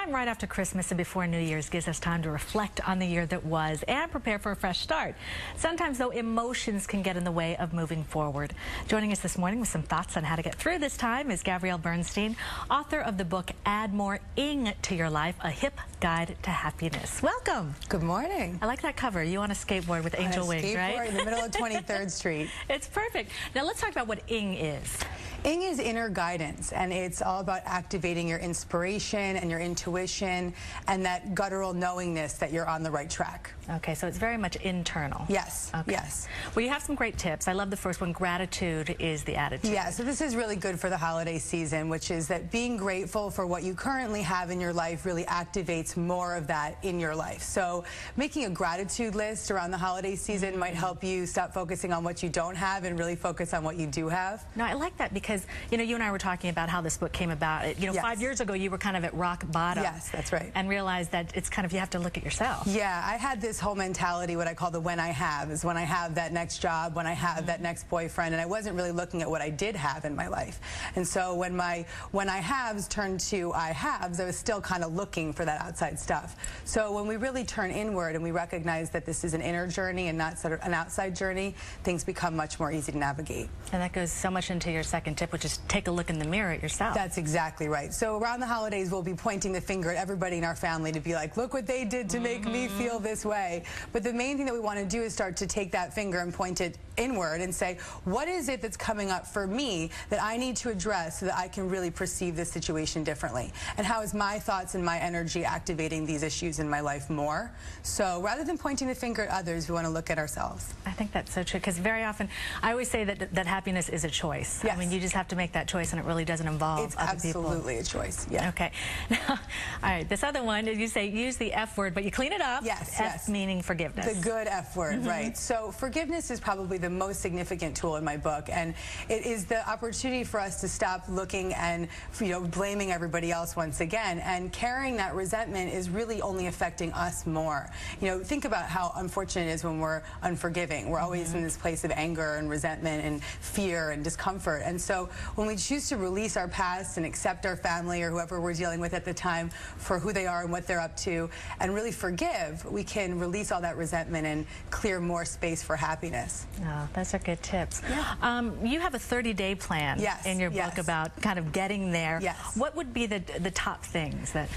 time right after Christmas and before New Year's gives us time to reflect on the year that was and prepare for a fresh start. Sometimes, though, emotions can get in the way of moving forward. Joining us this morning with some thoughts on how to get through this time is Gabrielle Bernstein, author of the book Add More Ing to Your Life, A Hip Guide to Happiness. Welcome. Good morning. I like that cover. You on a skateboard with angel wings, right? In the middle of 23rd Street. It's perfect. Now let's talk about what Ing is. Ing is inner guidance, and it's all about activating your inspiration and your intuition and that guttural knowingness that you're on the right track. Okay, so it's very much internal. Yes, okay. Yes. Well, you have some great tips. I love the first one, gratitude is the attitude. Yeah, so this is really good for the holiday season, which is that being grateful for what you currently have in your life really activates more of that in your life. So making a gratitude list around the holiday season might help you stop focusing on what you don't have and really focus on what you do have. No, I like that because, you know, you and I were talking about how this book came about. You know, yes. 5 years ago, you were kind of at rock bottom. Yes, that's right. And realized that it's kind of, you have to look at yourself. Yeah, I had this whole mentality, what I call the when I have, is when I have that next job, when I have that next boyfriend, and I wasn't really looking at what I did have in my life. And so when my when I haves turned to I haves, I was still kind of looking for that outside stuff. So when we really turn inward and we recognize that this is an inner journey and not sort of an outside journey, things become much more easy to navigate. And that goes so much into your second tip, which is take a look in the mirror at yourself. That's exactly right. So around the holidays, we'll be pointing the finger at everybody in our family to be like, look what they did to make me feel this way. But the main thing that we want to do is start to take that finger and point it inward and say, what is it that's coming up for me that I need to address so that I can really perceive this situation differently? And how is my thoughts and my energy activating these issues in my life more? So rather than pointing the finger at others, we want to look at ourselves. I think that's so true, because very often, I always say that happiness is a choice. Yes. I mean, you just have to make that choice, and it really doesn't involve it's other people. It's absolutely a choice, yeah. Okay. Now, all right, this other one, you say use the F word, but you clean it up. Yes, F meaning forgiveness. The good F word, right. So forgiveness is probably the most significant tool in my book, and it is the opportunity for us to stop looking and, you know, blaming everybody else once again, and carrying that resentment is really only affecting us more. You know, think about how unfortunate it is when we're unforgiving. We're always in this place of anger and resentment and fear and discomfort, and so when we choose to release our past and accept our family or whoever we're dealing with at the time for who they are and what they're up to, and really forgive, we can release all that resentment and clear more space for happiness. Oh, those are good tips. Yeah. You have a 30-day plan in your book about kind of getting there. Yes. What would be the top things that...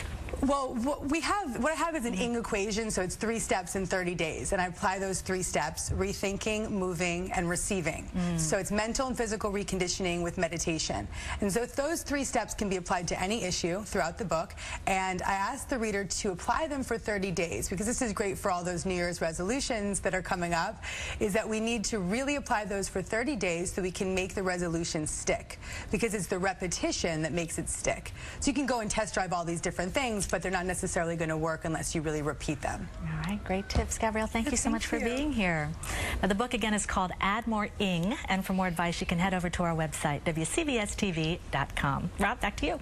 Well, what I have is an Ing equation, so it's 3 steps in 30 days, and I apply those 3 steps: rethinking, moving, and receiving. So it's mental and physical reconditioning with meditation. And so those 3 steps can be applied to any issue throughout the book, and I ask the reader to apply them for 30 days, because this is great for all those New Year's resolutions that are coming up, is that we need to really apply those for 30 days so we can make the resolution stick, because it's the repetition that makes it stick. So you can go and test drive all these different things, but they're not necessarily going to work unless you really repeat them. All right, great tips, Gabrielle. Thank you so much for being here. Now, the book again is called Add More Ing, and for more advice, you can head over to our website, WCBSTV.com. Rob, back to you.